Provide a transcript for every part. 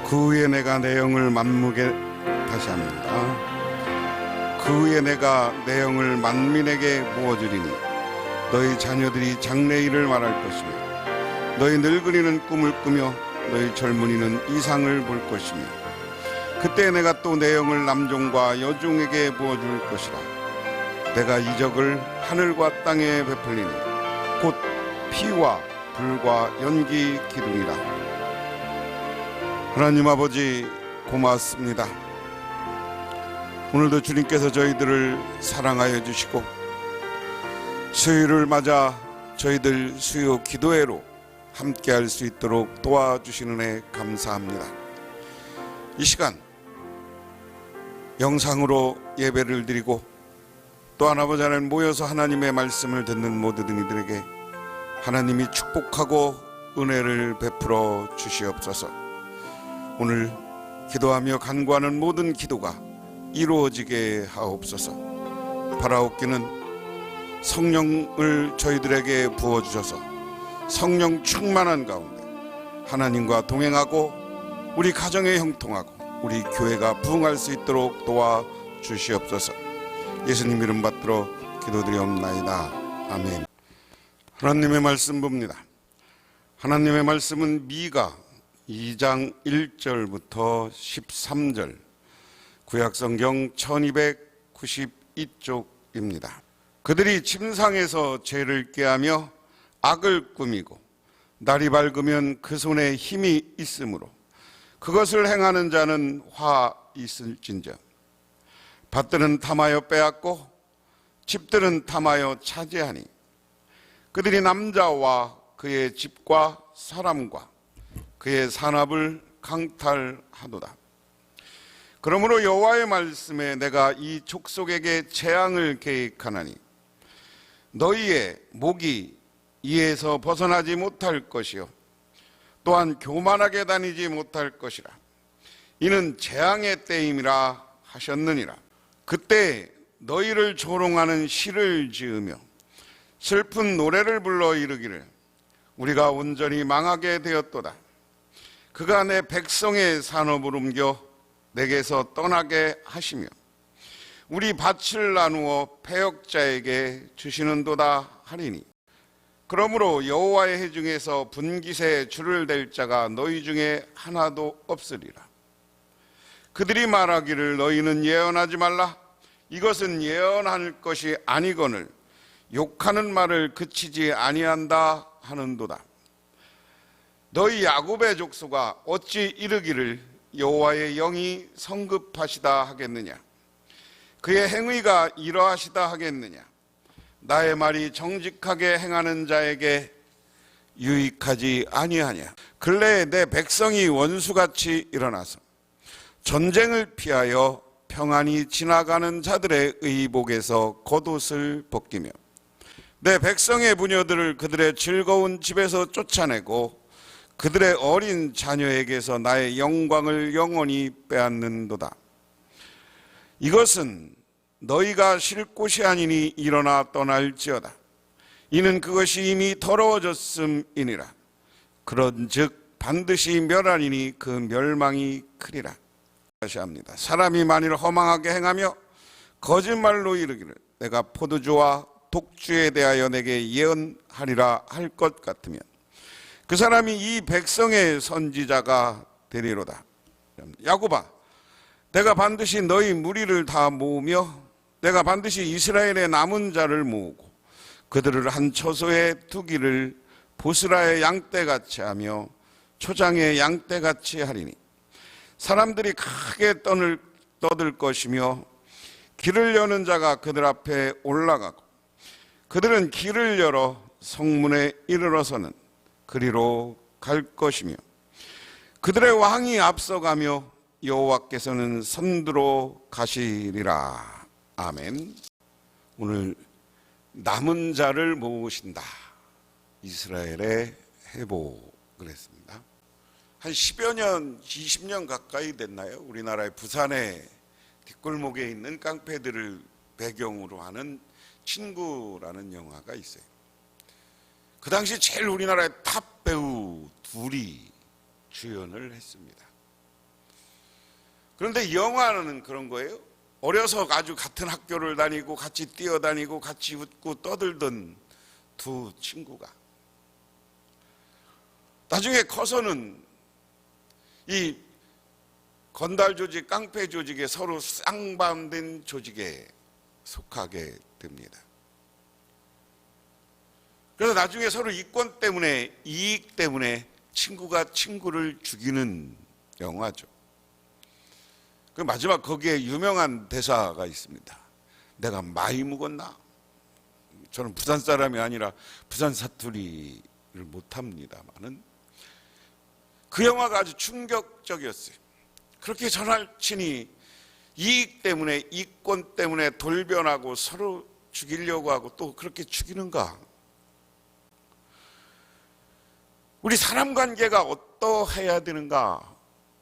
그 후에 내가 내 영을 만국에 다시 합니다. 그 후에 내가 내 영을 만민에게 부어주리니 너희 자녀들이 장래일을 말할 것이며 너희 늙은이는 꿈을 꾸며 너희 젊은이는 이상을 볼 것이며 그때 내가 또 내 영을 남종과 여종에게 부어줄 것이라. 내가 이적을 하늘과 땅에 베풀리니 곧 피와 불과 연기 기둥이라. 하나님 아버지 고맙습니다. 오늘도 주님께서 저희들을 사랑하여 주시고 수요일을 맞아 저희들 수요 기도회로 함께 할 수 있도록 도와주시는 애 감사합니다. 이 시간 영상으로 예배를 드리고 또한 아버지 하나님 모여서 하나님의 말씀을 듣는 모든 이들에게 하나님이 축복하고 은혜를 베풀어 주시옵소서. 오늘 기도하며 간구하는 모든 기도가 이루어지게 하옵소서. 바라옵기는 성령을 저희들에게 부어주셔서 성령 충만한 가운데 하나님과 동행하고 우리 가정에 형통하고 우리 교회가 부흥할 수 있도록 도와주시옵소서. 예수님 이름 받들어 기도드리옵나이다. 아멘. 하나님의 말씀 봅니다. 하나님의 말씀은 미가 2장 1절부터 13절 구약성경 1292쪽입니다. 그들이 침상에서 죄를 꾀하며 악을 꾸미고 날이 밝으면 그 손에 힘이 있으므로 그것을 행하는 자는 화 있을진저. 밭들은 탐하여 빼앗고 집들은 탐하여 차지하니 그들이 남자와 그의 집과 사람과 그의 산업을 강탈하도다. 그러므로 여호와의 말씀에 내가 이 족속에게 재앙을 계획하나니 너희의 목이 이에서 벗어나지 못할 것이요 또한 교만하게 다니지 못할 것이라. 이는 재앙의 때임이라 하셨느니라. 그때 너희를 조롱하는 시를 지으며 슬픈 노래를 불러 이르기를 우리가 온전히 망하게 되었도다. 그가 내 백성의 산업을 옮겨 내게서 떠나게 하시며 우리 밭을 나누어 패역자에게 주시는도다 하리니 그러므로 여호와의 회중에서 분깃에 줄을 댈 자가 너희 중에 하나도 없으리라. 그들이 말하기를 너희는 예언하지 말라. 이것은 예언할 것이 아니거늘 욕하는 말을 그치지 아니한다 하는도다. 너희 야곱의 족속아 어찌 이르기를 여호와의 영이 성급하시다 하겠느냐. 그의 행위가 이러하시다 하겠느냐. 나의 말이 정직하게 행하는 자에게 유익하지 아니하냐. 근래에 내 백성이 원수같이 일어나서 전쟁을 피하여 평안히 지나가는 자들의 의복에서 겉옷을 벗기며 내 백성의 부녀들을 그들의 즐거운 집에서 쫓아내고 그들의 어린 자녀에게서 나의 영광을 영원히 빼앗는도다. 이것은 너희가 쉴 곳이 아니니 일어나 떠날지어다. 이는 그것이 이미 더러워졌음이니라. 그런즉 반드시 멸하리니 그 멸망이 크리라. 다시 합니다. 사람이 만일 허망하게 행하며 거짓말로 이르기를 내가 포도주와 독주에 대하여 내게 예언하리라 할 것 같으면 그 사람이 이 백성의 선지자가 되리로다. 야곱아, 내가 반드시 너희 무리를 다 모으며 내가 반드시 이스라엘의 남은 자를 모으고 그들을 한 처소에 두기를 보스라의 양떼같이 하며 초장의 양떼같이 하리니 사람들이 크게 떠들 것이며 길을 여는 자가 그들 앞에 올라가고 그들은 길을 열어 성문에 이르러서는 그리로 갈 것이며 그들의 왕이 앞서가며 여호와께서는 선두로 가시리라. 아멘. 오늘 남은 자를 모으신다. 이스라엘의 회복을 했습니다. 한 10여 년, 20년 가까이 됐나요? 우리나라의 부산의 뒷골목에 있는 깡패들을 배경으로 하는 친구라는 영화가 있어요. 그 당시 제일 우리나라의 탑 배우 둘이 주연을 했습니다. 그런데 영화는 그런 거예요. 어려서 아주 같은 학교를 다니고 같이 뛰어다니고 같이 웃고 떠들던 두 친구가 나중에 커서는 이 건달 조직, 깡패 조직에 서로 쌍반된 조직에 속하게 됩니다. 그래서 나중에 서로 이권 때문에, 이익 때문에 친구가 친구를 죽이는 영화죠. 그 마지막 거기에 유명한 대사가 있습니다. 내가 많이 묵었나? 저는 부산 사람이 아니라 부산 사투리를 못합니다만은 그 영화가 아주 충격적이었어요. 그렇게 전할 친히 이익 때문에, 이권 때문에 돌변하고 서로 죽이려고 하고 또 그렇게 죽이는가? 우리 사람 관계가 어떠해야 되는가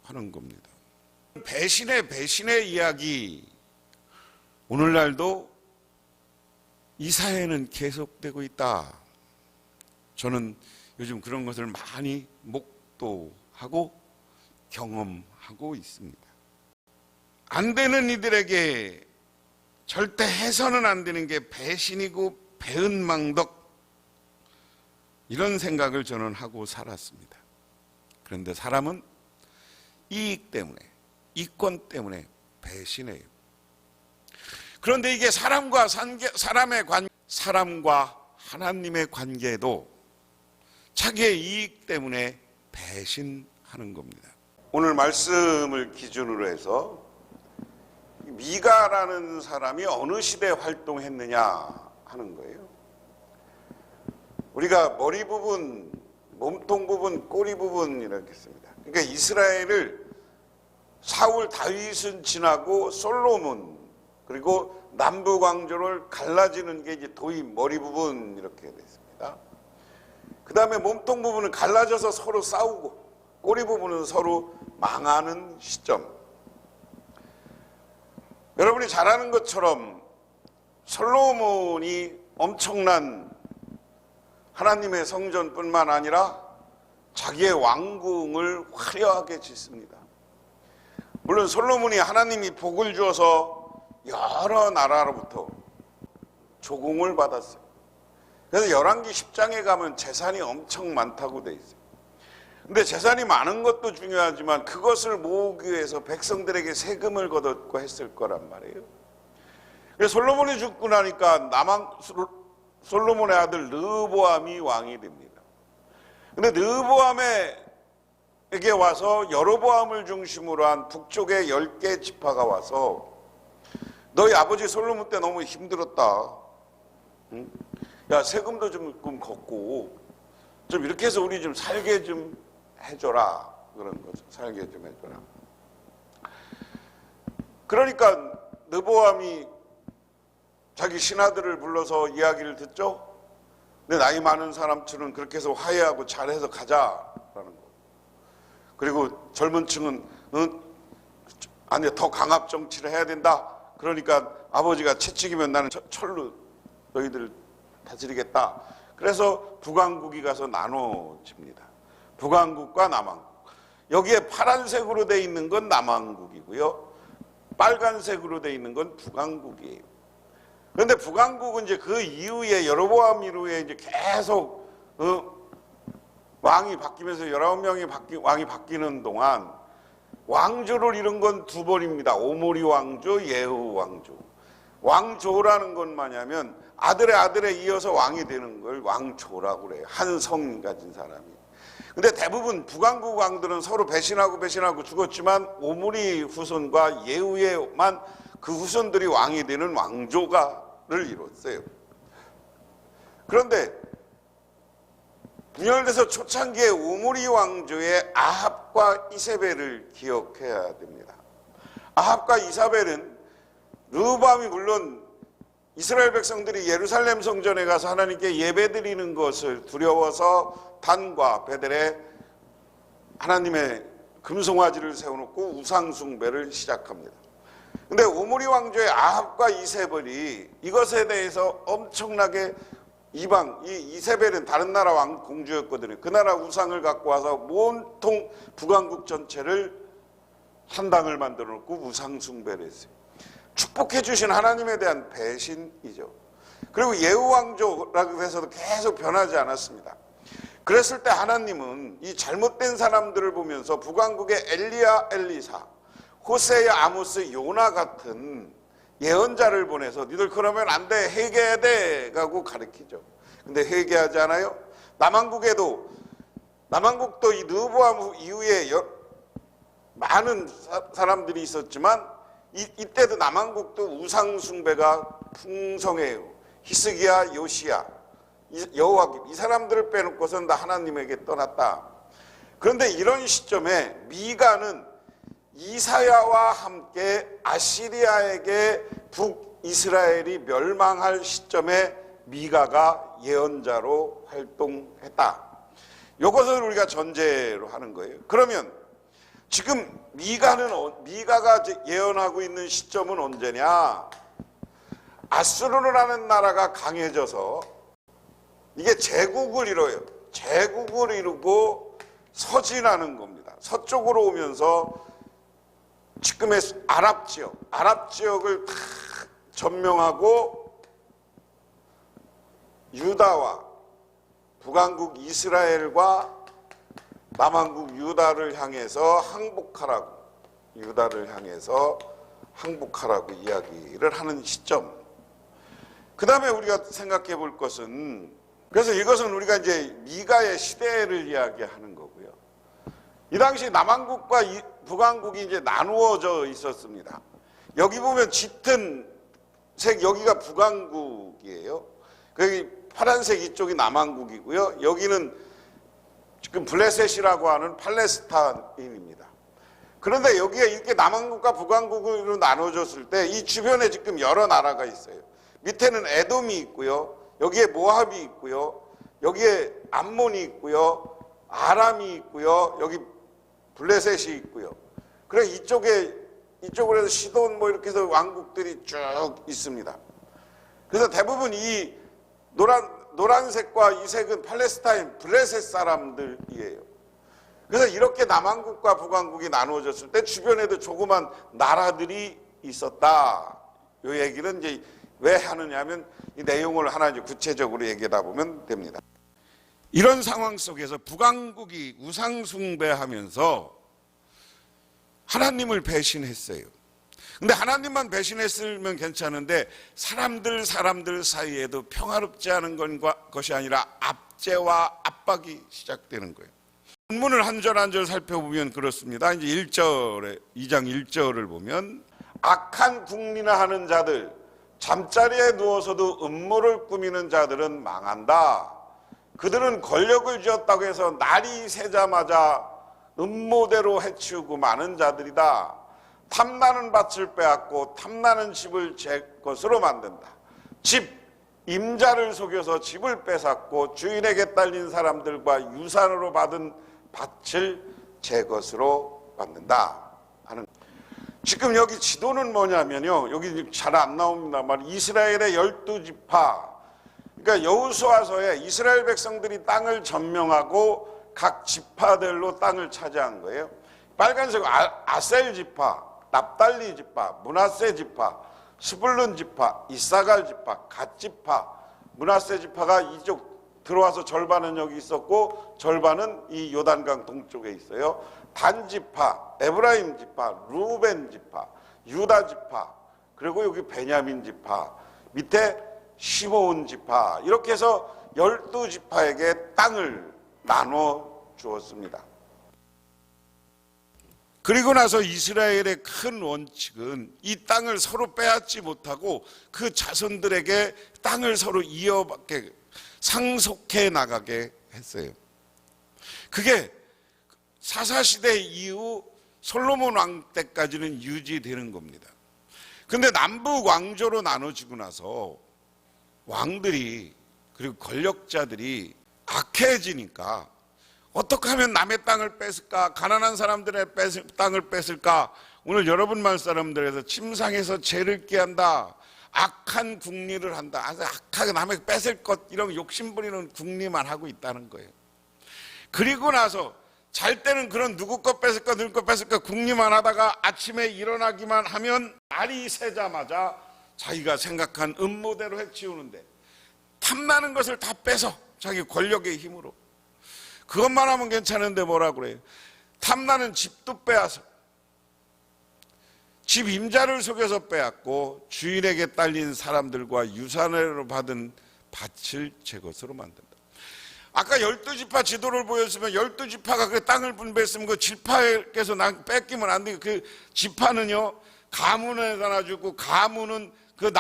하는 겁니다. 배신의 이야기, 오늘날도 이 사회는 계속되고 있다. 저는 요즘 그런 것을 많이 목도하고 경험하고 있습니다. 안 되는 이들에게 절대 해서는 안 되는 게 배신이고 배은망덕, 이런 생각을 저는 하고 살았습니다. 그런데 사람은 이익 때문에, 이권 때문에 배신해요. 그런데 이게 사람과 하나님의 관계도 자기의 이익 때문에 배신하는 겁니다. 오늘 말씀을 기준으로 해서 미가라는 사람이 어느 시대에 활동했느냐 하는 거예요. 우리가 머리 부분, 몸통 부분, 꼬리 부분 이렇게 씁니다. 그러니까 이스라엘을 사울 다윗은 지나고 솔로몬, 그리고 남부 왕조를 갈라지는 게 이제 도입 머리 부분 이렇게 됐습니다. 그 다음에 몸통 부분은 갈라져서 서로 싸우고 꼬리 부분은 서로 망하는 시점. 여러분이 잘 아는 것처럼 솔로몬이 엄청난 하나님의 성전뿐만 아니라 자기의 왕궁을 화려하게 짓습니다. 물론 솔로몬이 하나님이 복을 주어서 여러 나라로부터 조공을 받았어요. 그래서 열왕기 10장에 가면 재산이 엄청 많다고 돼 있어요. 근데 재산이 많은 것도 중요하지만 그것을 모으기 위해서 백성들에게 세금을 걷었고 했을 거란 말이에요. 그래서 솔로몬이 죽고 나니까 솔로몬의 아들 르보암이 왕이 됩니다. 근데 르보암에게 와서 여로보암을 중심으로 한 북쪽의 10개 지파가 와서 너희 아버지 솔로몬 때 너무 힘들었다. 응? 야, 세금도 좀 걷고 좀 이렇게 해서 우리 좀 살게 좀 해줘라. 그런 거죠. 살게 좀 해줘라. 그러니까 르보암이 자기 신하들을 불러서 이야기를 듣죠. 근데 나이 많은 사람들은 그렇게 해서 화해하고 잘해서 가자라는 거. 그리고 젊은 층은 아니 더 강압 정치를 해야 된다. 그러니까 아버지가 채찍이면 나는 철로 너희들 다스리겠다. 그래서 북왕국이 가서 나눠집니다. 북왕국과 남왕국. 여기에 파란색으로 돼 있는 건 남왕국이고요. 빨간색으로 돼 있는 건 북왕국이에요. 그런데 북왕국은 이제 그 이후에 여로보암 이후에 이제 계속 왕이 바뀌면서 19명이 왕이 바뀌는 동안 왕조를 이룬 건 두 번입니다. 오므리 왕조, 예후 왕조. 왕조라는 건 뭐냐면 아들의 아들에 이어서 왕이 되는 걸 왕조라고 그래요. 한 성 가진 사람이. 근데 대부분 북왕국 왕들은 서로 배신하고 죽었지만 오므리 후손과 예후에만 그 후손들이 왕이 되는 왕조가를 이뤘어요. 그런데 분열돼서 초창기에 오므리 왕조의 아합과 이세벨을 기억해야 됩니다. 아합과 이세벨은 르호보암이 물론 이스라엘 백성들이 예루살렘 성전에 가서 하나님께 예배드리는 것을 두려워서 단과 베델에 하나님의 금송아지를 세워놓고 우상숭배를 시작합니다. 근데 오므리 왕조의 아합과 이세벨이 이것에 대해서 엄청나게 이세벨은 다른 나라 왕 공주였거든요. 그 나라 우상을 갖고 와서 온통 북왕국 전체를 한당을 만들어 놓고 우상 숭배를 했어요. 축복해 주신 하나님에 대한 배신이죠. 그리고 예후왕조라고 해서도 계속 변하지 않았습니다. 그랬을 때 하나님은 이 잘못된 사람들을 보면서 북왕국의 엘리야, 엘리사, 호세야, 아모스, 요나 같은 예언자를 보내서 니들 그러면 안 돼, 회개해야 돼 라고 가르치죠. 근데 회개하지 않아요? 남왕국도 이 르호보암 이후에 많은 사람들이 있었지만 이때도 남왕국도 우상 숭배가 풍성해요. 히스기야, 요시야, 여호와김 이 사람들을 빼놓고서는 다 하나님에게 떠났다. 그런데 이런 시점에 미가는 이사야와 함께 아시리아에게 북이스라엘이 멸망할 시점에 미가가 예언자로 활동했다. 이것을 우리가 전제로 하는 거예요. 그러면 지금 미가가 예언하고 있는 시점은 언제냐? 아수르라는 나라가 강해져서 이게 제국을 이뤄요. 제국을 이루고 서진하는 겁니다. 서쪽으로 오면서 지금의 아랍 지역을 다 점령하고 유다와 북왕국 이스라엘과 남왕국 유다를 향해서 항복하라고 이야기를 하는 시점. 그 다음에 우리가 생각해 볼 것은, 그래서 이것은 우리가 이제 미가의 시대를 이야기하는 거고요. 이 당시 남왕국과 북왕국이 이제 나누어져 있었습니다. 여기 보면 짙은 색, 여기가 북왕국이에요. 여기 파란색 이쪽이 남왕국이고요. 여기는 지금 블레셋이라고 하는 팔레스타인입니다. 그런데 여기에 이렇게 남왕국과 북왕국으로 나눠졌을 때 이 주변에 지금 여러 나라가 있어요. 밑에는 에돔이 있고요. 여기에 모압이 있고요. 여기에 암몬이 있고요. 아람이 있고요. 여기 블레셋이 있고요. 그래 이쪽으로 해서 시돈 이렇게 해서 왕국들이 쭉 있습니다. 그래서 대부분 이 노란색과 이 색은 팔레스타인 블레셋 사람들이에요. 그래서 이렇게 남왕국과 북왕국이 나누어졌을 때 주변에도 조그만 나라들이 있었다. 이 얘기는 이제 왜 하느냐면 이 내용을 하나 이제 구체적으로 얘기하다 보면 됩니다. 이런 상황 속에서 북왕국이 우상숭배하면서 하나님을 배신했어요. 근데 하나님만 배신했으면 괜찮은데 사람들 사이에도 평화롭지 않은 것이 아니라 압제와 압박이 시작되는 거예요. 본문을 한 절 한 절 살펴보면 그렇습니다. 이제 2장 1절을 보면 악한 궁리나 하는 자들, 잠자리에 누워서도 음모를 꾸미는 자들은 망한다. 그들은 권력을 쥐었다고 해서 날이 새자마자 음모대로 해치우고 많은 자들이다. 탐나는 밭을 빼앗고 탐나는 집을 제 것으로 만든다. 임자를 속여서 집을 뺏었고 주인에게 딸린 사람들과 유산으로 받은 밭을 제 것으로 만든다 하는. 지금 여기 지도는 뭐냐면요, 여기 잘 안 나옵니다만 이스라엘의 12지파, 그러니까 여호수아서에 이스라엘 백성들이 땅을 점령하고 각 지파들로 땅을 차지한 거예요. 빨간색 아셀 지파, 납달리 지파, 므낫세 지파, 스불룬 지파, 이사갈 지파, 갓 지파. 므낫세 지파가 이쪽 들어와서 절반은 여기 있었고 절반은 이 요단강 동쪽에 있어요. 단 지파, 에브라임 지파, 루벤 지파, 유다 지파, 그리고 여기 베냐민 지파, 밑에 시므온 지파, 이렇게 해서 12지파에게 땅을 나눠 주었습니다. 그리고 나서 이스라엘의 큰 원칙은 이 땅을 서로 빼앗지 못하고 그 자손들에게 땅을 서로 이어받게 상속해 나가게 했어요. 그게 사사시대 이후 솔로몬 왕 때까지는 유지되는 겁니다. 근데 남북 왕조로 나눠지고 나서 왕들이 그리고 권력자들이 악해지니까 어떻게 하면 남의 땅을 뺏을까? 가난한 사람들의 땅을 뺏을까? 오늘 여러분 말 사람들에서 침상에서 죄를 끼한다. 악한 궁리를 한다. 아주 악하게 남의 뺏을 것 이런 욕심 부리는 궁리만 하고 있다는 거예요. 그리고 나서 잘 때는 그런 누구 것 뺏을까 누구 것 뺏을까 궁리만 하다가 아침에 일어나기만 하면 날이 새자마자 자기가 생각한 음모대로 해치우는데, 탐나는 것을 다 빼서 자기 권력의 힘으로, 그것만 하면 괜찮은데 뭐라 그래요? 탐나는 집도 빼앗아, 집 임자를 속여서 빼앗고 주인에게 딸린 사람들과 유산으로 받은 밭을 제 것으로 만든다. 아까 12지파 지도를 보였으면 12지파가 그 땅을 분배했으면 그 지파에게서 뺏기면 안 돼요. 그 지파는요, 가문에다 놔주고, 가문은 그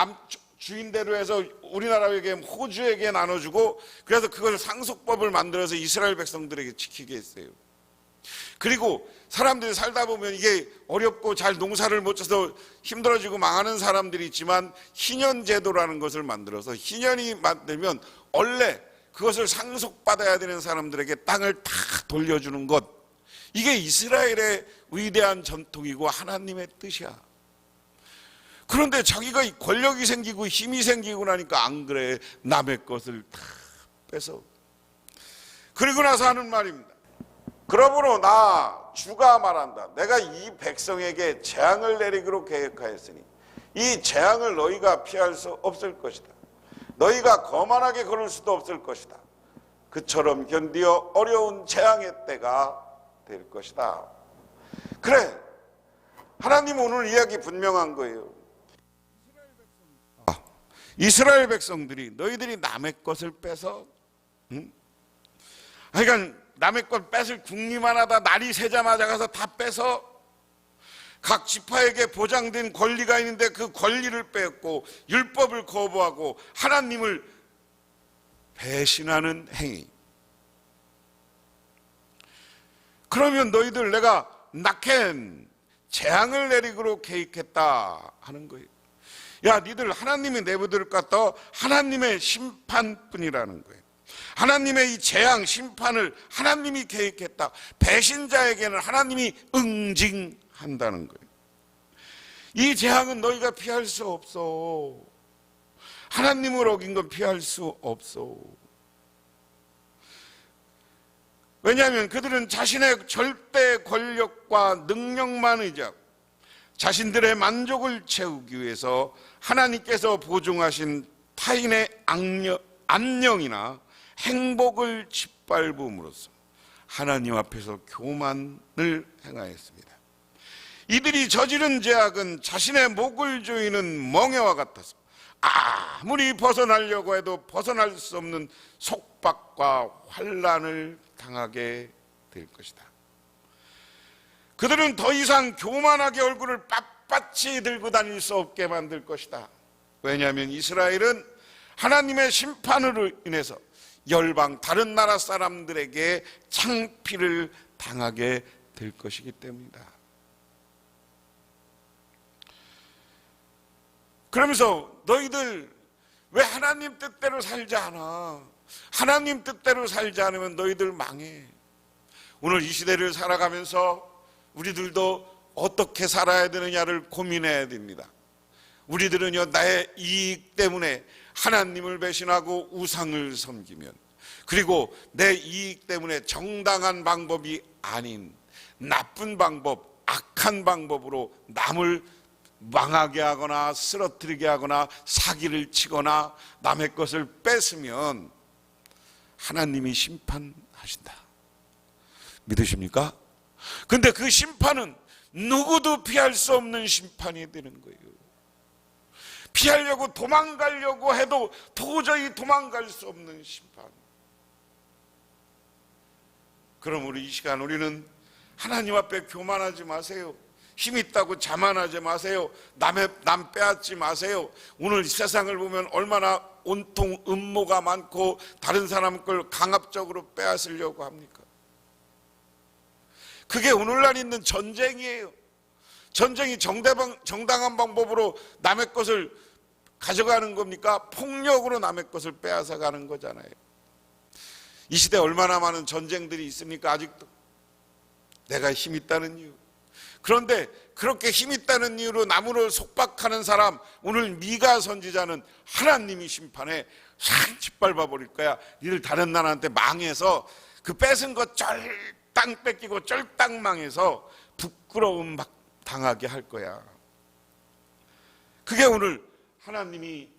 주인대로 해서 우리나라에게 호주에게 나눠주고, 그래서 그걸 상속법을 만들어서 이스라엘 백성들에게 지키게 했어요. 그리고 사람들이 살다 보면 이게 어렵고 잘 농사를 못 져서 힘들어지고 망하는 사람들이 있지만, 희년제도라는 것을 만들어서, 희년이 만들면 원래 그것을 상속받아야 되는 사람들에게 땅을 다 돌려주는 것, 이게 이스라엘의 위대한 전통이고 하나님의 뜻이야. 그런데 자기가 권력이 생기고 힘이 생기고 나니까 안 그래. 남의 것을 다 뺏어. 그리고 나서 하는 말입니다. 그러므로 나 주가 말한다. 내가 이 백성에게 재앙을 내리기로 계획하였으니 이 재앙을 너희가 피할 수 없을 것이다. 너희가 거만하게 걸을 수도 없을 것이다. 그처럼 견디어 어려운 재앙의 때가 될 것이다. 그래, 하나님 오늘 이야기 분명한 거예요. 이스라엘 백성들이 너희들이 남의 것을 빼서, 그러니까 남의 것 뺏을 궁리만 하다 날이 새자마자 가서 다 빼서 각 지파에게 보장된 권리가 있는데 그 권리를 뺏고 율법을 거부하고 하나님을 배신하는 행위. 그러면 너희들 내가 낙헨 재앙을 내리기로 계획했다 하는 거예요. 야, 니들 하나님이 내버릴 것 같다. 하나님의 심판뿐이라는 거예요. 하나님의 이 재앙 심판을 하나님이 계획했다. 배신자에게는 하나님이 응징한다는 거예요. 이 재앙은 너희가 피할 수 없어. 하나님을 어긴 건 피할 수 없어. 왜냐하면 그들은 자신의 절대 권력과 능력만 의지하고 자신들의 만족을 채우기 위해서 하나님께서 보증하신 타인의 안녕이나 행복을 짓밟음으로써 하나님 앞에서 교만을 행하였습니다. 이들이 저지른 죄악은 자신의 목을 조이는 멍에와 같아서 아무리 벗어나려고 해도 벗어날 수 없는 속박과 환난을 당하게 될 것이다. 그들은 더 이상 교만하게 얼굴을 빳빳이 들고 다닐 수 없게 만들 것이다. 왜냐하면 이스라엘은 하나님의 심판으로 인해서 열방 다른 나라 사람들에게 창피를 당하게 될 것이기 때문이다. 그러면서 너희들 왜 하나님 뜻대로 살지 않아? 하나님 뜻대로 살지 않으면 너희들 망해. 오늘 이 시대를 살아가면서 우리들도 어떻게 살아야 되느냐를 고민해야 됩니다. 우리들은요, 나의 이익 때문에 하나님을 배신하고 우상을 섬기면, 그리고 내 이익 때문에 정당한 방법이 아닌 나쁜 방법, 악한 방법으로 남을 망하게 하거나 쓰러뜨리게 하거나 사기를 치거나 남의 것을 뺏으면 하나님이 심판하신다. 믿으십니까? 근데 그 심판은 누구도 피할 수 없는 심판이 되는 거예요. 피하려고 도망가려고 해도 도저히 도망갈 수 없는 심판. 그럼 우리 이 시간 우리는 하나님 앞에 교만하지 마세요. 힘 있다고 자만하지 마세요. 남 빼앗지 마세요. 오늘 세상을 보면 얼마나 온통 음모가 많고 다른 사람 걸 강압적으로 빼앗으려고 합니까? 그게 오늘날 있는 전쟁이에요. 전쟁이 정당한 방법으로 남의 것을 가져가는 겁니까? 폭력으로 남의 것을 빼앗아 가는 거잖아요. 이 시대에 얼마나 많은 전쟁들이 있습니까? 아직도 내가 힘 있다는 이유. 그런데 그렇게 힘 있다는 이유로 남을 속박하는 사람, 오늘 미가 선지자는 하나님이 심판에 싹 짓밟아 버릴 거야. 니들 다른 나라한테 망해서 그 뺏은 것 땅 뺏기고 쫄딱 망해서 부끄러움 당하게 할 거야. 그게 오늘 하나님의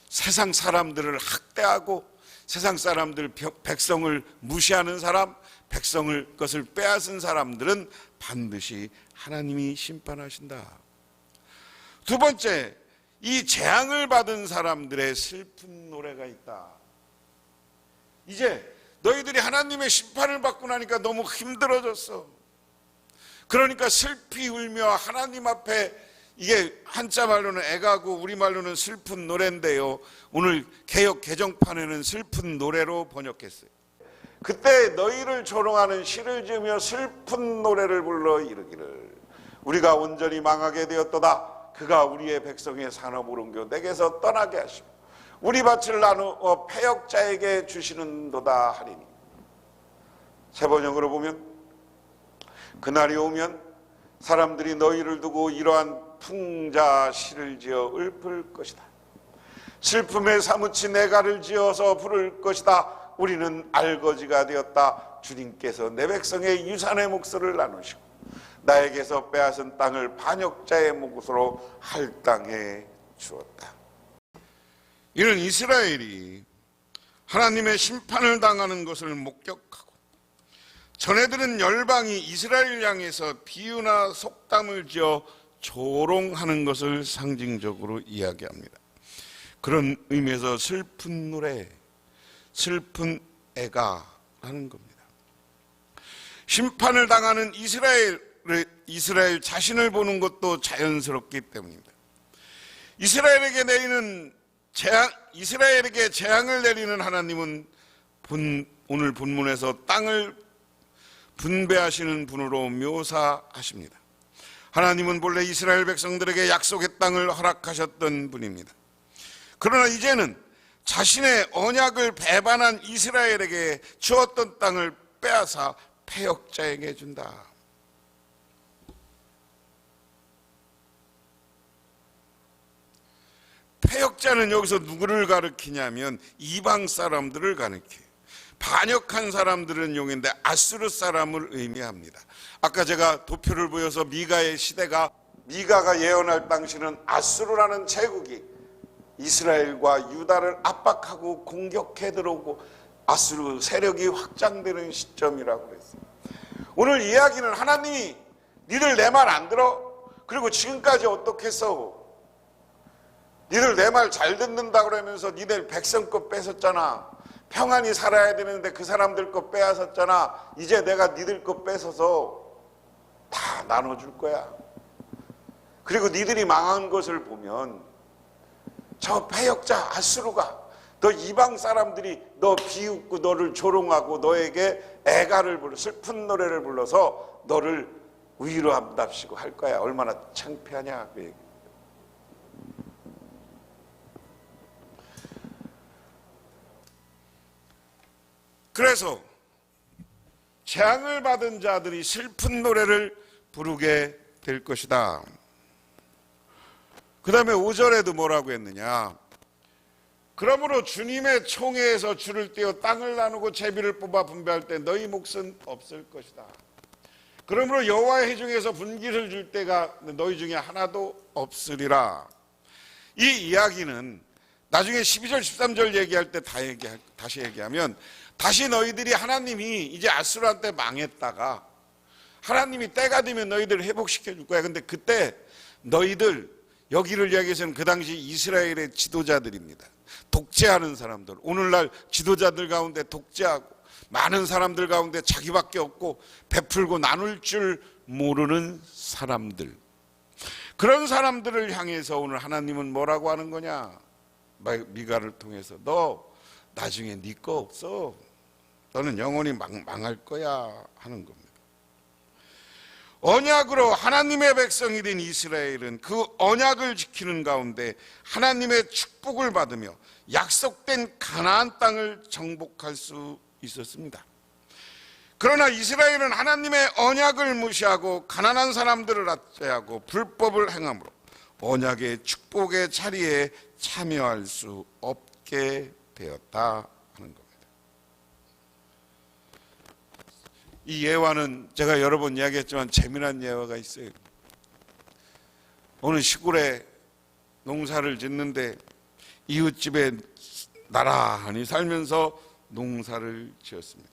세상 사람들을 학대하고 세상 사람들 백성을 무시하는 사람, 백성을 것을 빼앗은 사람들은 반드시 하나님이 심판하신다. 두 번째, 이 재앙을 받은 사람들의 슬픈 노래가 있다. 이제 너희들이 하나님의 심판을 받고 나니까 너무 힘들어졌어. 그러니까 슬피 울며 하나님 앞에, 이게 한자 말로는 애가고 우리말로는 슬픈 노래인데요, 오늘 개역 개정판에는 슬픈 노래로 번역했어요. 그때 너희를 조롱하는 시를 지으며 슬픈 노래를 불러 이르기를 우리가 온전히 망하게 되었도다. 그가 우리의 백성의 산업을 옮겨 내게서 떠나게 하시고 우리 밭을 나누어 패역자에게 주시는도다 하리니. 새 번역으로 보면 그날이 오면 사람들이 너희를 두고 이러한 풍자 시를 지어 읊을 것이다. 슬픔에 사무친 애가를 지어서 부를 것이다. 우리는 알거지가 되었다. 주님께서 내 백성의 유산의 몫을 나누시고 나에게서 빼앗은 땅을 반역자의 몫으로 할당해 주었다. 이는 이스라엘이 하나님의 심판을 당하는 것을 목격하고 전해들은 열방이 이스라엘 향해서 비유나 속담을 지어 조롱하는 것을 상징적으로 이야기합니다. 그런 의미에서 슬픈 노래, 슬픈 애가라는 겁니다. 심판을 당하는 이스라엘 자신을 보는 것도 자연스럽기 때문입니다. 이스라엘에게 재앙을 내리는 하나님은 오늘 본문에서 땅을 분배하시는 분으로 묘사하십니다. 하나님은 본래 이스라엘 백성들에게 약속의 땅을 허락하셨던 분입니다. 그러나 이제는 자신의 언약을 배반한 이스라엘에게 주었던 땅을 빼앗아 패역자에게 준다. 패역자는 여기서 누구를 가리키냐면 이방 사람들을 가리켜요. 반역한 사람들은 용인데 아수르 사람을 의미합니다. 아까 제가 도표를 보여서 미가의 시대가, 미가가 예언할 당시는 아수르라는 제국이 이스라엘과 유다를 압박하고 공격해 들어오고 아수르 세력이 확장되는 시점이라고 그랬어요. 오늘 이야기는 하나님이 니들 내 말 안 들어? 그리고 지금까지 어떻게 했어? 니들 내 말 잘 듣는다 그러면서 니들 백성 것 뺏었잖아. 평안히 살아야 되는데 그 사람들 것 빼앗았잖아. 이제 내가 니들 것 뺏어서 다 나눠줄 거야. 그리고 니들이 망한 것을 보면 저 패역자 아수르가, 너 이방 사람들이 너 비웃고 너를 조롱하고 너에게 애가를 불러 슬픈 노래를 불러서 너를 위로한답시고 할 거야. 얼마나 창피하냐 그 얘기. 그래서 재앙을 받은 자들이 슬픈 노래를 부르게 될 것이다. 그 다음에 5절에도 뭐라고 했느냐. 그러므로 주님의 총회에서 줄을 떼어 땅을 나누고 제비를 뽑아 분배할 때 너희 몫은 없을 것이다. 그러므로 여호와의 회중에서 분깃을 줄 때가 너희 중에 하나도 없으리라. 이 이야기는 나중에 12절 13절 얘기할 때 다시 얘기하면, 다시 너희들이, 하나님이 이제 아수르한테 망했다가 하나님이 때가 되면 너희들을 회복시켜 줄 거야. 근데 그때 너희들, 여기를 이야기해서는 그 당시 이스라엘의 지도자들입니다. 독재하는 사람들, 오늘날 지도자들 가운데 독재하고 많은 사람들 가운데 자기밖에 없고 베풀고 나눌 줄 모르는 사람들, 그런 사람들을 향해서 오늘 하나님은 뭐라고 하는 거냐. 미가를 통해서 너 나중에 네 거 없어. 너는 영원히 망할 거야 하는 겁니다. 언약으로 하나님의 백성이 된 이스라엘은 그 언약을 지키는 가운데 하나님의 축복을 받으며 약속된 가나안 땅을 정복할 수 있었습니다. 그러나 이스라엘은 하나님의 언약을 무시하고 가난한 사람들을 압제하고 불법을 행함으로 언약의 축복의 자리에 참여할 수 없게 되었다 하는 겁니다. 이 예화는 제가 여러 번 이야기했지만 재미난 예화가 있어요. 어느 시골에 농사를 짓는데 이웃집에 나란히 살면서 농사를 지었습니다.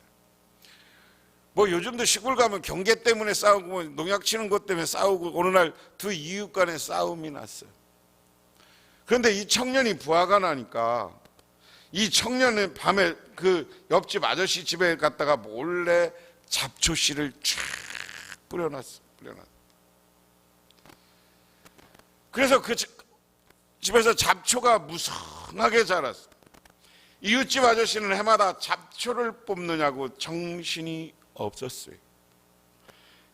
뭐 요즘도 시골 가면 경계 때문에 싸우고 뭐 농약 치는 것 때문에 싸우고 어느 날 두 이웃 간에 싸움이 났어요. 그런데 이 청년이 부하가 나니까 이 청년은 밤에 그 옆집 아저씨 집에 갔다가 몰래 잡초씨를 쫙 뿌려놨어. 그래서 그 집에서 잡초가 무성하게 자랐어. 이웃집 아저씨는 해마다 잡초를 뽑느냐고 정신이 없었어요.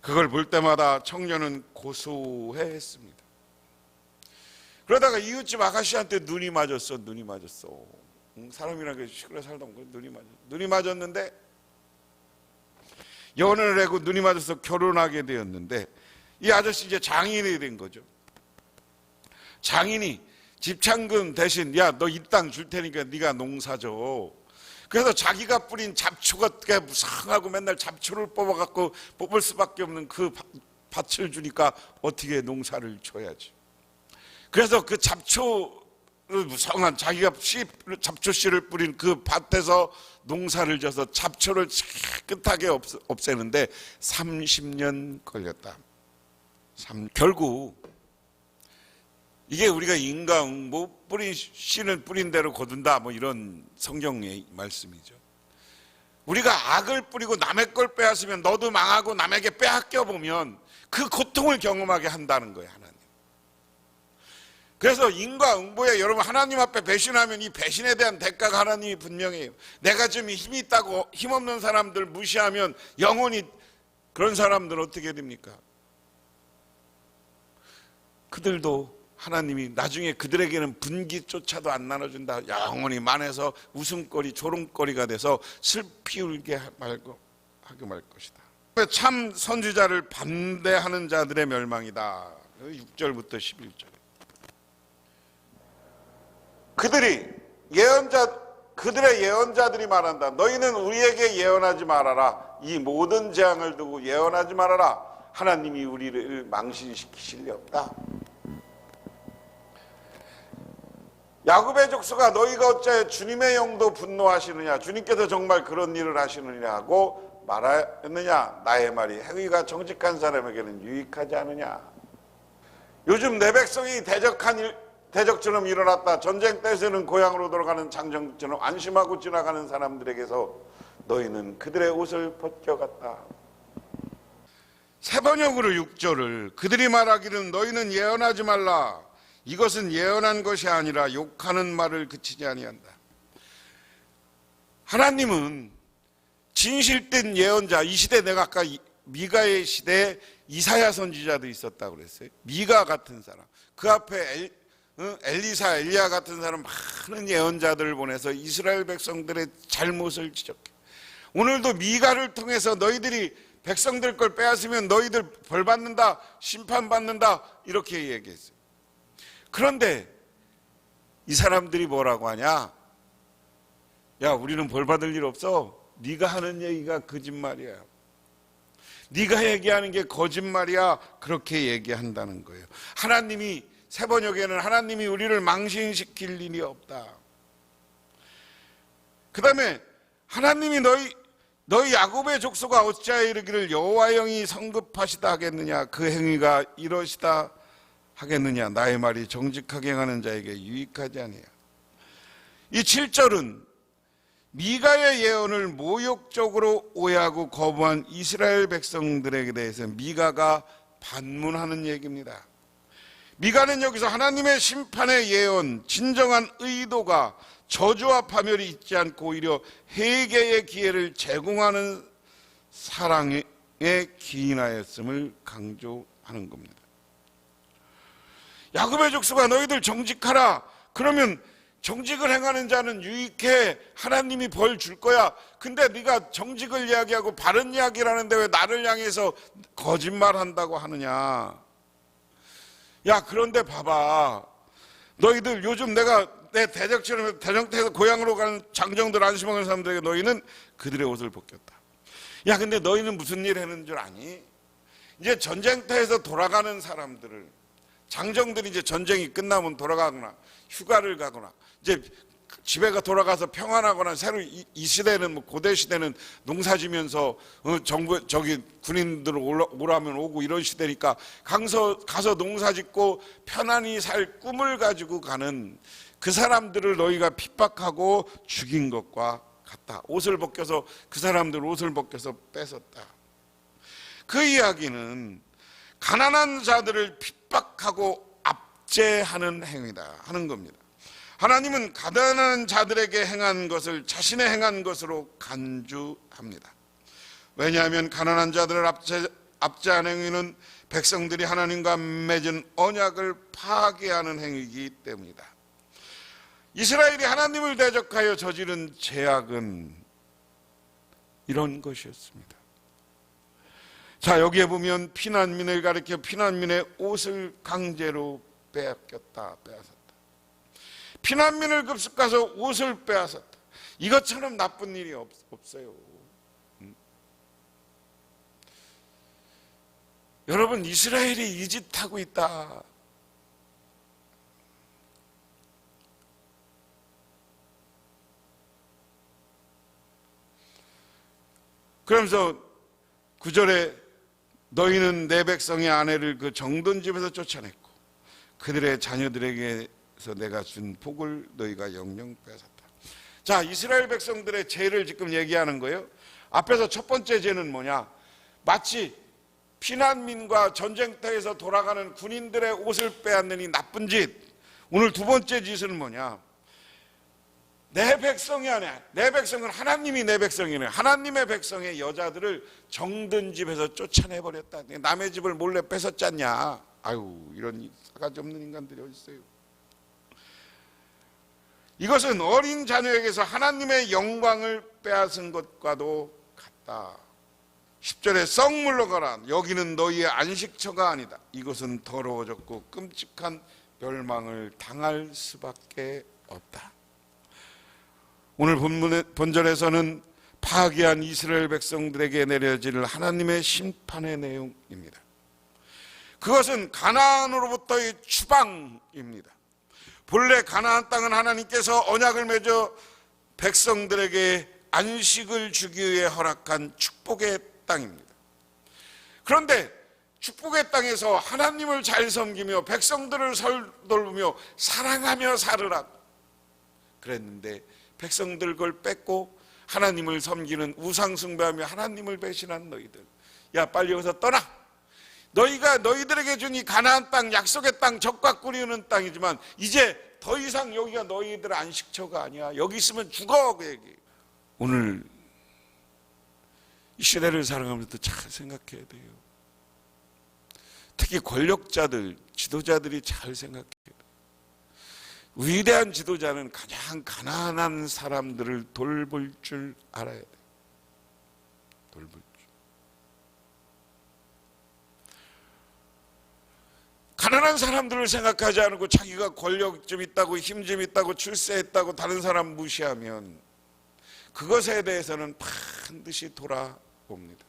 그걸 볼 때마다 청년은 고소해했습니다. 그러다가 이웃집 아가씨한테 눈이 맞았어. 사람이란 게 시골에 살다 보면 눈이 맞았는데 연애를 하고 눈이 맞아서 결혼하게 되었는데 이 아저씨 이제 장인이 된 거죠. 장인이 집창금 대신 야, 너 이 땅 줄 테니까 네가 농사줘. 그래서 자기가 뿌린 잡초가 무성하고 맨날 잡초를 뽑아갖고 뽑을 수밖에 없는 그 밭을 주니까 어떻게 농사를 줘야지. 그래서 그 무성한 자기가 잡초씨를 뿌린 그 밭에서 농사를 져서 잡초를 깨끗하게 없애는데 30년 걸렸다. 결국 이게 우리가 인과응보 씨는 뿌린 대로 거둔다 뭐 이런 성경의 말씀이죠. 우리가 악을 뿌리고 남의 걸 빼앗으면 너도 망하고 남에게 빼앗겨 보면 그 고통을 경험하게 한다는 거예요, 하나님. 그래서 인과응보에 여러분 하나님 앞에 배신하면 이 배신에 대한 대가가 하나님이 분명해요. 내가 좀 힘이 있다고 힘없는 사람들 무시하면 영원히 그런 사람들은 어떻게 됩니까? 그들도 하나님이 나중에 그들에게는 분기조차도 안 나눠준다. 영원히 만에서 웃음거리 조롱거리가 돼서 슬피 울게 하게 말 것이다. 참 선지자를 반대하는 자들의 멸망이다. 6절부터 11절. 그들의 예언자들이 말한다. 너희는 우리에게 예언하지 말아라. 이 모든 재앙을 두고 예언하지 말아라. 하나님이 우리를 망신시키실 리 없다. 야곱의 족속아, 너희가 어찌하여 주님의 영도 분노하시느냐, 주님께서 정말 그런 일을 하시느냐 하고 말하느냐. 나의 말이 행위가 정직한 사람에게는 유익하지 않으냐. 요즘 내 백성이 대적처럼 일어났다. 전쟁 때에는 고향으로 돌아가는 장정처럼 안심하고 지나가는 사람들에게서 너희는 그들의 옷을 벗겨갔다. 세 번역으로 6절을 그들이 말하기를 너희는 예언하지 말라. 이것은 예언한 것이 아니라 욕하는 말을 그치지 아니한다. 하나님은 진실된 예언자, 이 시대 내가 아까 미가의 시대에 이사야 선지자도 있었다고 그랬어요. 미가 같은 사람, 그 앞에 엘리사, 엘리야 같은 사람 많은 예언자들을 보내서 이스라엘 백성들의 잘못을 지적해. 오늘도 미가를 통해서 너희들이 백성들 걸 빼앗으면 너희들 벌 받는다, 심판 받는다 이렇게 얘기했어요. 그런데 이 사람들이 뭐라고 하냐? 야, 우리는 벌 받을 일 없어. 네가 하는 얘기가 거짓말이야. 네가 얘기하는 게 거짓말이야. 그렇게 얘기한다는 거예요. 하나님이 세 번역에는 하나님이 우리를 망신시킬 일이 없다. 그 다음에 하나님이 너희 야곱의 족속아 어찌하여 이르기를 여호와의 영이 성급하시다 하겠느냐. 그 행위가 이러시다 하겠느냐. 나의 말이 정직하게 행하는 자에게 유익하지 아니야. 이 7절은 미가의 예언을 모욕적으로 오해하고 거부한 이스라엘 백성들에게 대해서 미가가 반문하는 얘기입니다. 미가는 여기서 하나님의 심판의 예언, 진정한 의도가 저주와 파멸이 있지 않고 오히려 회개의 기회를 제공하는 사랑에 기인하였음을 강조하는 겁니다. 야곱의 족속아 너희들 정직하라. 그러면 정직을 행하는 자는 유익해. 하나님이 벌 줄 거야. 근데 네가 정직을 이야기하고 바른 이야기를 하는데 왜 나를 향해서 거짓말한다고 하느냐. 야, 그런데 봐봐. 너희들 요즘 내가 내 대적처럼 대정태에서 고향으로 가는 장정들 안심하는 사람들에게 너희는 그들의 옷을 벗겼다. 야, 근데 너희는 무슨 일 하는 줄 아니? 이제 전쟁터에서 돌아가는 사람들을, 장정들이 이제 전쟁이 끝나면 돌아가거나 휴가를 가거나 이제 집에 돌아가서 평안하거나, 새로 이 시대는 뭐 고대 시대는 농사지면서 정부 저기 군인들 오라면 오고 이런 시대니까 가서 농사짓고 편안히 살 꿈을 가지고 가는 그 사람들을 너희가 핍박하고 죽인 것과 같다. 옷을 벗겨서 그 사람들 옷을 벗겨서 뺏었다. 그 이야기는 가난한 자들을 핍박하고 압제하는 행위다 하는 겁니다. 하나님은 가난한 자들에게 행한 것을 자신의 행한 것으로 간주합니다. 왜냐하면 가난한 자들을 압제하는 행위는 백성들이 하나님과 맺은 언약을 파괴하는 행위이기 때문이다. 이스라엘이 하나님을 대적하여 저지른 죄악은 이런 것이었습니다. 자, 여기에 보면 피난민을 가리켜 피난민의 옷을 강제로 빼앗겼다, 빼앗았다. 피난민을 급습가서 옷을 빼앗았다. 이것처럼 나쁜 일이 없어요. 여러분, 이스라엘이 이 짓 하고 있다. 그러면서 9절에 너희는 내 백성의 아내를 그 정든 집에서 쫓아냈고 그들의 자녀들에게서 내가 준 복을 너희가 영영 빼앗았다. 자, 이스라엘 백성들의 죄를 지금 얘기하는 거예요. 앞에서 첫 번째 죄는 뭐냐? 마치 피난민과 전쟁터에서 돌아가는 군인들의 옷을 빼앗는 이 나쁜 짓. 오늘 두 번째 짓은 뭐냐? 내 백성이 아니야. 내 백성은 하나님이 내 백성이네. 하나님의 백성의 여자들을 정든 집에서 쫓아내버렸다. 남의 집을 몰래 뺏었잖냐. 아유, 이런 싸가지 없는 인간들이 어디 있어요. 이것은 어린 자녀에게서 하나님의 영광을 빼앗은 것과도 같다. 10절에 썩 물러가라. 여기는 너희의 안식처가 아니다. 이것은 더러워졌고 끔찍한 멸망을 당할 수밖에 없다. 오늘 본절에서는 파괴한 이스라엘 백성들에게 내려질 하나님의 심판의 내용입니다. 그것은 가나안으로부터의 추방입니다. 본래 가나안 땅은 하나님께서 언약을 맺어 백성들에게 안식을 주기 위해 허락한 축복의 땅입니다. 그런데 축복의 땅에서 하나님을 잘 섬기며 백성들을 돌보며 사랑하며 살으라 그랬는데 백성들 그걸 뺏고 하나님을 섬기는 우상 숭배하며 하나님을 배신한 너희들, 야, 빨리 여기서 떠나. 너희가 너희들에게 준 이 가나안 땅, 약속의 땅, 적과 꾸리는 땅이지만 이제 더 이상 여기가 너희들의 안식처가 아니야. 여기 있으면 죽어. 그 얘기. 오늘 이 시대를 살아가면서 잘 생각해야 돼요. 특히 권력자들, 지도자들이 잘 생각해야 돼요. 위대한 지도자는 가장 가난한 사람들을 돌볼 줄 알아야 돼요. 돌볼 줄. 가난한 사람들을 생각하지 않고 자기가 권력 좀 있다고 힘 좀 있다고 출세했다고 다른 사람 무시하면 그것에 대해서는 반드시 돌아옵니다.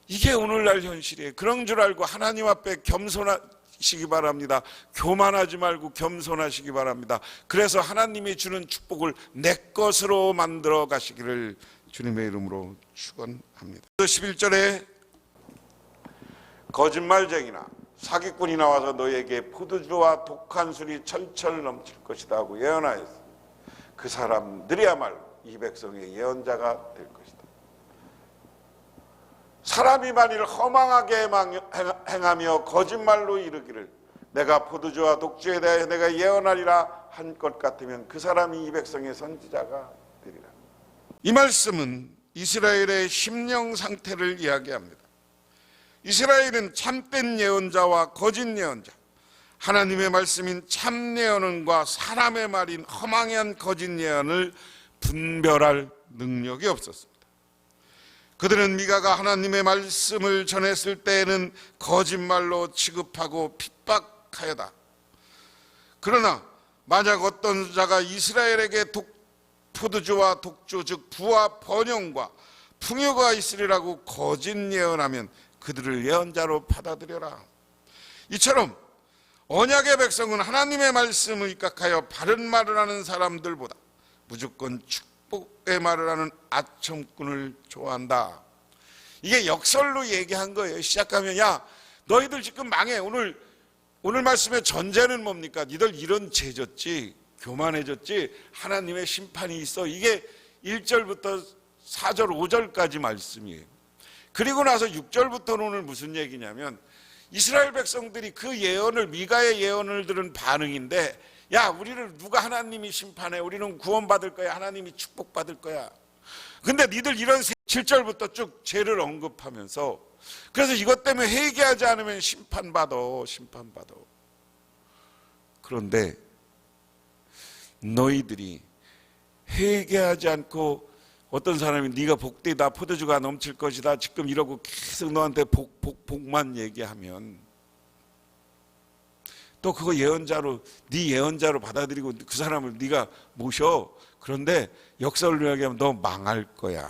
이게 오늘날 현실이에요. 그런 줄 알고 하나님 앞에 겸손하시기 바랍니다. 교만하지 말고 겸손하시기 바랍니다. 그래서 하나님이 주는 축복을 내 것으로 만들어 가시기를 주님의 이름으로 축원합니다. 11절에 거짓말쟁이나 사기꾼이 나와서 너희에게 포도주와 독한 술이 철철 넘칠 것이다 하고 예언하였으니 그 사람들이야말로 이 백성의 예언자가 될 것이다. 사람이 만일 허망하게 행하며 거짓말로 이르기를 내가 포도주와 독주에 대하여 내가 예언하리라 한 것 같으면 그 사람이 이 백성의 선지자가 되리라. 이 말씀은 이스라엘의 심령 상태를 이야기합니다. 이스라엘은 참된 예언자와 거짓 예언자, 하나님의 말씀인 참 예언과 사람의 말인 허망한 거짓 예언을 분별할 능력이 없었습니다. 그들은 미가가 하나님의 말씀을 전했을 때에는 거짓말로 취급하고 핍박하여다. 그러나 만약 어떤 자가 이스라엘에게 포도주와 독주, 즉 부와 번영과 풍요가 있으리라고 거짓 예언하면 그들을 예언자로 받아들여라. 이처럼 언약의 백성은 하나님의 말씀을 입각하여 바른 말을 하는 사람들보다 무조건 축복의 말을 하는 아첨꾼을 좋아한다. 이게 역설로 얘기한 거예요. 시작하면 야 너희들 지금 망해. 오늘 말씀의 전제는 뭡니까? 니들 이런 죄졌지, 교만해졌지, 하나님의 심판이 있어. 이게 1절부터 4절 5절까지 말씀이에요. 그리고 나서 6절부터는 오늘 무슨 얘기냐면 이스라엘 백성들이 그 예언을, 미가의 예언을 들은 반응인데, 야 우리를 누가 하나님이 심판해, 우리는 구원받을 거야, 하나님이 축복받을 거야. 근데 니들 이런 7절부터 쭉 죄를 언급하면서, 그래서 이것 때문에 회개하지 않으면 심판받아. 그런데 너희들이 회개하지 않고, 어떤 사람이 네가 복되다, 포도주가 넘칠 것이다 지금 이러고 계속 너한테 복만 얘기하면 또 그거 예언자로, 네 예언자로 받아들이고 그 사람을 네가 모셔. 그런데 역설로 얘기하면 너 망할 거야.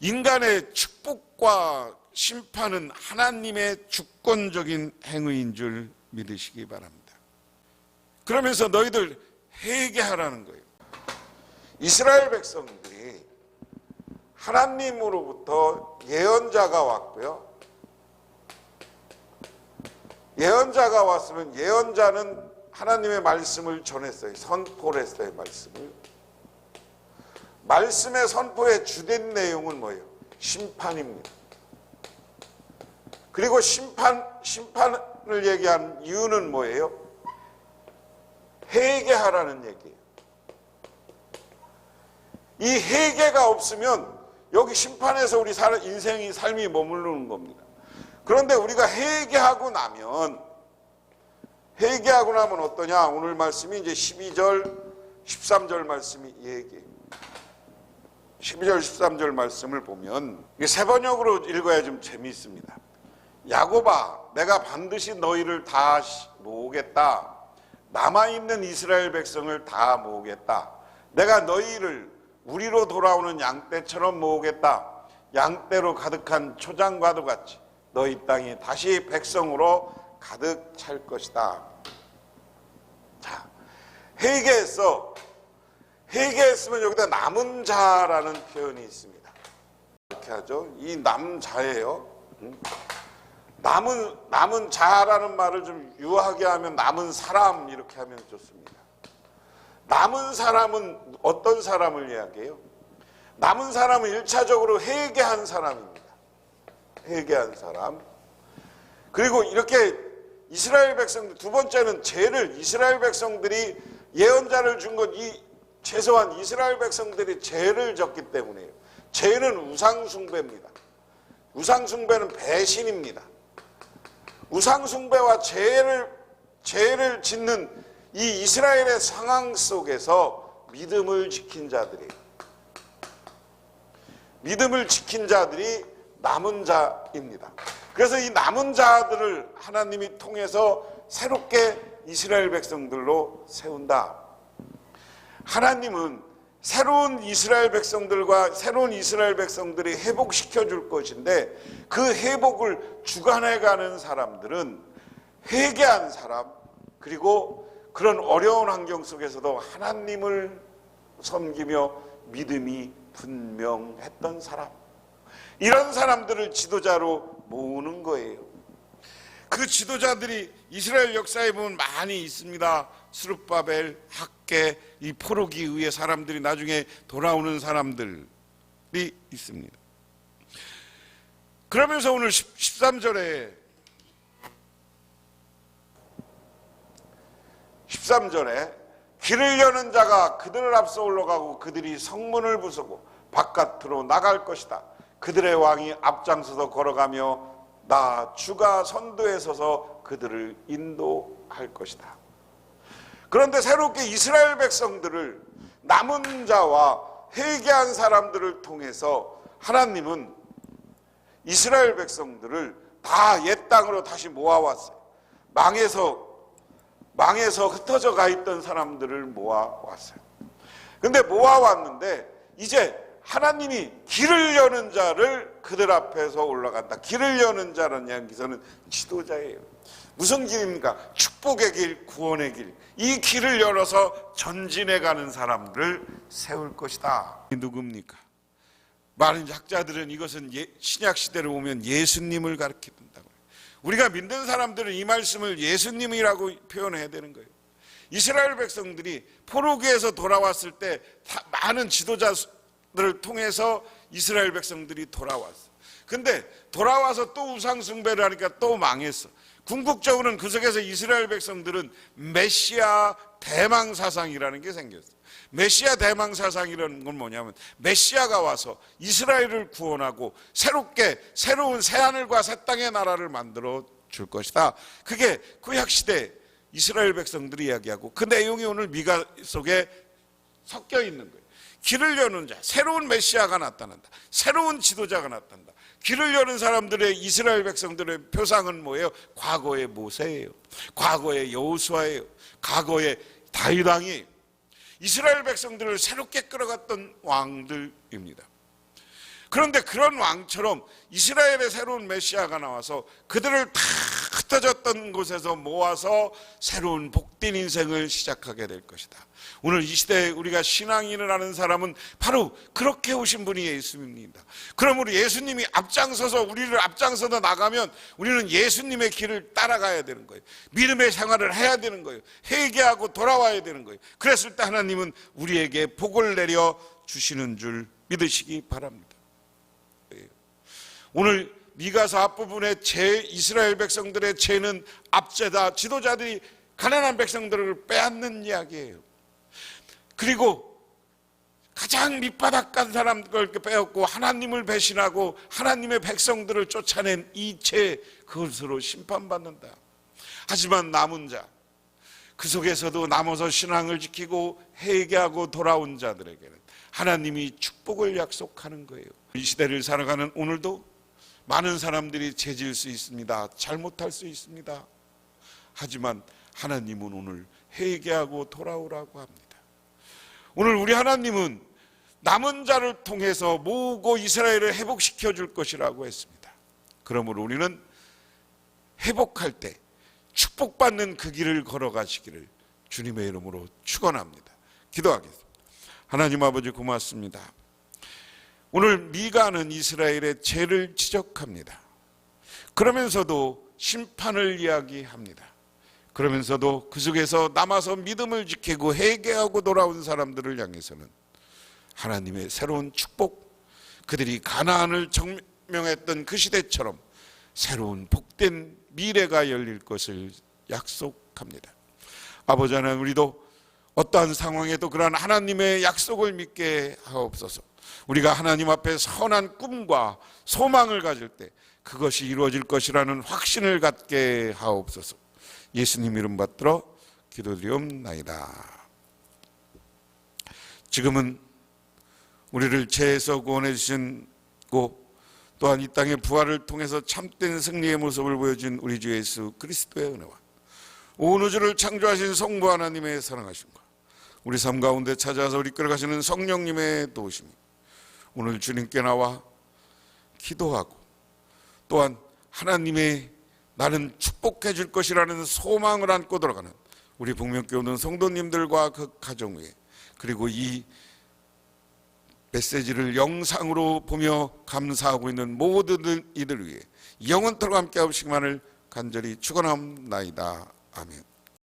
인간의 축복과 심판은 하나님의 주권적인 행위인 줄 믿으시기 바랍니다. 그러면서 너희들 회개하라는 거예요. 이스라엘 백성들이 하나님으로부터 예언자가 왔고요. 예언자가 왔으면 예언자는 하나님의 말씀을 전했어요. 선포를 했어요. 말씀의 선포의 주된 내용은 뭐예요? 심판입니다. 그리고 심판을 얘기한 이유는 뭐예요? 회개하라는 얘기예요. 이 회개가 없으면 여기 심판에서 우리 인생이, 삶이 머무르는 겁니다. 그런데 우리가 회개하고 나면 어떠냐? 오늘 말씀이 이제 12절, 13절 말씀이 얘기해요. 12절, 13절 말씀을 보면 세 번역으로 읽어야 좀 재미있습니다. 야곱아, 내가 반드시 너희를 다 모으겠다. 남아있는 이스라엘 백성을 다 모으겠다. 내가 너희를 우리로 돌아오는 양떼처럼 모으겠다. 양떼로 가득한 초장과도 같이 너희 땅이 다시 백성으로 가득 찰 것이다. 자, 회개했으면 여기다 남은 자라는 표현이 있습니다. 이렇게 하죠. 이 남은 자예요. 남은 자라는 말을 좀 유하게 하면 남은 사람 이렇게 하면 좋습니다. 남은 사람은 어떤 사람을 이야기해요? 남은 사람은 1차적으로 회개한 사람입니다. 회개한 사람. 그리고 이렇게 이스라엘 백성들, 두 번째는 죄를, 이스라엘 백성들이 예언자를 준 건 최소한 이스라엘 백성들이 죄를 졌기 때문이에요. 죄는 우상숭배입니다. 우상숭배는 배신입니다. 우상숭배와 죄를 짓는 이 이스라엘의 상황 속에서 믿음을 지킨 자들이 남은 자입니다. 그래서 이 남은 자들을 하나님이 통해서 새롭게 이스라엘 백성들로 세운다. 하나님은 새로운 이스라엘 백성들이 회복시켜 줄 것인데, 그 회복을 주관해가는 사람들은 회개한 사람, 그리고 그런 어려운 환경 속에서도 하나님을 섬기며 믿음이 분명했던 사람, 이런 사람들을 지도자로 모으는 거예요. 그 지도자들이 이스라엘 역사에 보면 많이 있습니다. 스룹바벨, 학개, 이 포로기 의회 사람들이 나중에 돌아오는 사람들이 있습니다. 그러면서 오늘 13절에 길을 여는 자가 그들을 앞서 올라가고 그들이 성문을 부수고 바깥으로 나갈 것이다. 그들의 왕이 앞장서서 걸어가며 나 주가 선두에 서서 그들을 인도할 것이다. 그런데 새롭게 이스라엘 백성들을, 남은 자와 회개한 사람들을 통해서 하나님은 이스라엘 백성들을 다 옛 땅으로 다시 모아왔어요. 망해서 흩어져 가 있던 사람들을 모아왔어요. 근데 모아왔는데 이제 하나님이 길을 여는 자를 그들 앞에서 올라간다. 길을 여는 자라는 여기서는 지도자예요. 무슨 길입니까? 축복의 길, 구원의 길. 이 길을 열어서 전진해 가는 사람들을 세울 것이다. 누굽니까? 많은 학자들은 이것은 신약 시대로 오면 예수님을 가리킨다고. 우리가 믿는 사람들은 이 말씀을 예수님이라고 표현해야 되는 거예요. 이스라엘 백성들이 포로기에서 돌아왔을 때 많은 지도자들을 통해서 이스라엘 백성들이 돌아왔어. 근데 돌아와서 또 우상 숭배를 하니까 또 망했어. 궁극적으로는 그 속에서 이스라엘 백성들은 메시아 대망 사상이라는 게 생겼어. 메시아 대망 사상이라는 건 뭐냐면 메시아가 와서 이스라엘을 구원하고 새로운 새하늘과 새 땅의 나라를 만들어 줄 것이다. 그게 구약 시대 이스라엘 백성들이 이야기하고 그 내용이 오늘 미가 속에 섞여 있는 거예요. 길을 여는 자, 새로운 메시아가 나타난다. 새로운 지도자가 나타난다. 길을 여는 사람들의 이스라엘 백성들의 표상은 뭐예요? 과거의 모세예요. 과거의 여호수아예요. 과거의 다윗 왕이에요. 이스라엘 백성들을 새롭게 끌어갔던 왕들입니다. 그런데 그런 왕처럼 이스라엘의 새로운 메시아가 나와서 그들을 다 흩어졌던 곳에서 모아서 새로운 복된 인생을 시작하게 될 것이다. 오늘 이 시대에 우리가 신앙인을 하는 사람은 바로 그렇게 오신 분이 예수님입니다. 그러므로 예수님이 앞장서서 우리를 앞장서서 나가면 우리는 예수님의 길을 따라가야 되는 거예요. 믿음의 생활을 해야 되는 거예요. 회개하고 돌아와야 되는 거예요. 그랬을 때 하나님은 우리에게 복을 내려 주시는 줄 믿으시기 바랍니다. 오늘 미가서 앞부분에 이스라엘 백성들의 죄는 압제다. 지도자들이 가난한 백성들을 빼앗는 이야기예요. 그리고 가장 밑바닥 간 사람들을 빼앗고 하나님을 배신하고 하나님의 백성들을 쫓아낸 이 죄, 그것으로 심판받는다. 하지만 남은 자, 그 속에서도 남아서 신앙을 지키고 회개하고 돌아온 자들에게는 하나님이 축복을 약속하는 거예요. 이 시대를 살아가는 오늘도 많은 사람들이 죄질 수 있습니다. 잘못할 수 있습니다. 하지만 하나님은 오늘 회개하고 돌아오라고 합니다. 오늘 우리 하나님은 남은 자를 통해서 모으고 이스라엘을 회복시켜 줄 것이라고 했습니다. 그러므로 우리는 회복할 때 축복받는 그 길을 걸어가시기를 주님의 이름으로 축원합니다. 기도하겠습니다. 하나님 아버지 고맙습니다. 오늘 미가는 이스라엘의 죄를 지적합니다. 그러면서도 심판을 이야기합니다. 그러면서도 그 속에서 남아서 믿음을 지키고 회개하고 돌아온 사람들을 향해서는 하나님의 새로운 축복, 그들이 가나안을 점령했던 그 시대처럼 새로운 복된 미래가 열릴 것을 약속합니다. 아버지 하나님, 우리도 어떠한 상황에도 그러한 하나님의 약속을 믿게 하옵소서. 우리가 하나님 앞에 선한 꿈과 소망을 가질 때 그것이 이루어질 것이라는 확신을 갖게 하옵소서. 예수님 이름 받들어 기도드리옵나이다. 지금은 우리를 죄에서 구원해 주시고 또한 이 땅의 부활을 통해서 참된 승리의 모습을 보여준 우리 주 예수 그리스도의 은혜와 온 우주를 창조하신 성부 하나님의 사랑하심과 우리 삶 가운데 찾아와서 우리 끌어가시는 성령님의 도우심이 오늘 주님께 나와 기도하고 또한 하나님의 나는 축복해 줄 것이라는 소망을 안고 들어가는 우리 북명교회 오는 성도님들과 그 가정 위에, 그리고 이 메시지를 영상으로 보며 감사하고 있는 모든 이들 위해 영원토록 함께 하시기만을 간절히 축원합니다. 아멘.